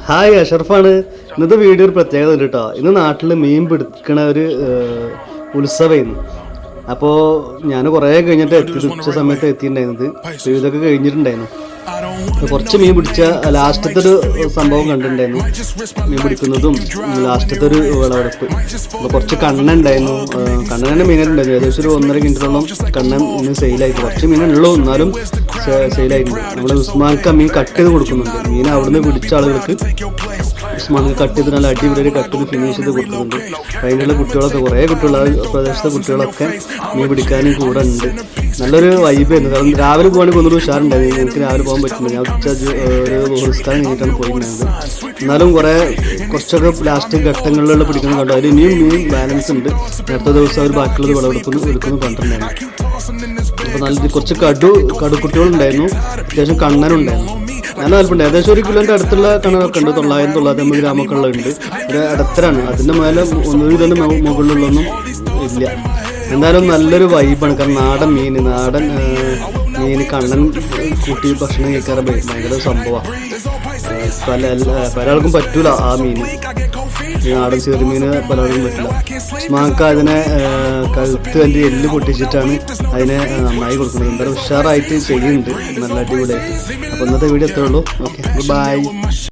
Hi അഷറഫാണ്. ഇന്നത്തെ video ഒരു പ്രത്യേകത ഉണ്ട് കേട്ടോ. ഇന്ന് നാട്ടിൽ മീൻ പിടിക്കണ ഒരു ഉത്സവമായിരുന്നു. അപ്പോൾ ഞാൻ കുറേ കഴിഞ്ഞിട്ട് ഉച്ച സമയത്ത് എത്തിയിട്ടുണ്ടായിരുന്നത്. ഇതൊക്കെ കഴിഞ്ഞിട്ടുണ്ടായിരുന്നു. കുറച്ച് മീൻ പിടിച്ച ലാസ്റ്റത്തെ ഒരു സംഭവം കണ്ടിട്ടുണ്ടായിരുന്നു. മീൻ പിടിക്കുന്നതും ലാസ്റ്റത്തെ ഒരു വിളവെടുപ്പ്. അപ്പോൾ കുറച്ച് കണ്ണൻ ഉണ്ടായിരുന്നു. കണ്ണനെ മീനുണ്ടായിരുന്നു. ഏകദേശം ഒരു 1.5 കിലോളം കണ്ണൻ ഇന്ന് സെയിലായിട്ട്. കുറച്ച് മീനുള്ളൂ, എന്നാലും സെയിലായിട്ടുണ്ട്. നമ്മുടെ ഉസ്മാൻക്ക് മീൻ കട്ട് ചെയ്ത് കൊടുക്കുന്നുണ്ട്. മീൻ അവിടുന്ന് പിടിച്ച ആളുകൾക്ക് ഉസ്മാൻക്ക് കട്ട് ചെയ്ത് നല്ല അടിപൊളി കട്ട് ചെയ്ത് ഫിനിഷ് ചെയ്ത് കൊടുക്കുന്നുണ്ട്. അതിനുള്ള കുട്ടികളൊക്കെ കുറേ കുട്ടികൾ, ആ പ്രദേശത്തെ കുട്ടികളൊക്കെ മീൻ പിടിക്കാനും കൂടെ ഉണ്ട്. നല്ലൊരു വൈബായിരുന്നു. കാരണം രാവിലെ പോകാണെങ്കിൽ ഒന്നൊരു ഉഷാറുണ്ടായിരുന്നു. എനിക്ക് രാവിലെ പോകാൻ പറ്റുന്നില്ല. ഞാൻ ഒരു ഹോസ്കാരം കഴിഞ്ഞിട്ടാണ് പോയിരുന്നത്. എന്നാലും കുറച്ചൊക്കെ ലാസ്റ്റ് ഘട്ടങ്ങളിലുള്ള പിടിക്കുന്നത് കണ്ടു. അതിൽ ഇനിയും മീൻ ബാലൻസ് ഉണ്ട്. അടുത്ത ദിവസം അവർ ബാക്കിയുള്ളത് വിളവെടുക്കുന്നു കണ്ടിട്ടുണ്ടായിരുന്നു. അപ്പോൾ നല്ല കുറച്ച് കടുക്കുട്ടികളുണ്ടായിരുന്നു. അത്യാവശ്യം കണ്ണനുണ്ടായിരുന്നു. നല്ല താല്പര്യമുണ്ട്. ഏകദേശം 1 കിലോൻ്റെ അടുത്തുള്ള കണ്ണനൊക്കെ ഉണ്ട്. 900-950 ഗ്രാമൊക്കെ ഉള്ളുണ്ട്. ഒരു ഇടത്തരാണ്. അതിൻ്റെ മേലെ 1 കിലോൻ്റെ മുകളിലുള്ളൊന്നും ഇല്ല. എന്തായാലും നല്ലൊരു വൈബാണ്. കാരണം നാടൻ മീൻ കണ്ണൻ കൂട്ടി ഭക്ഷണം കഴിക്കാറ് ഭയങ്കര സംഭവമാണ്. പല ആൾക്കും പറ്റൂല ആ മീൻ. ഈ നാടൻ ചെറുമീൻ പലർക്കും പറ്റില്ല. ഉസ്മാൻക്ക് അതിനെ കഴുത്ത് അതിൻ്റെ എല്ല് പൊട്ടിച്ചിട്ടാണ് അതിനെ നന്നായി കൊടുക്കുന്നത്. എന്തായാലും ഉഷാറായിട്ട് ചെയ്യുന്നുണ്ട്, നല്ല അടിപൊളിയായിട്ട്. അപ്പോൾ ഇന്നത്തെ വീഡിയോ എത്രയുള്ളൂ. Okay, by.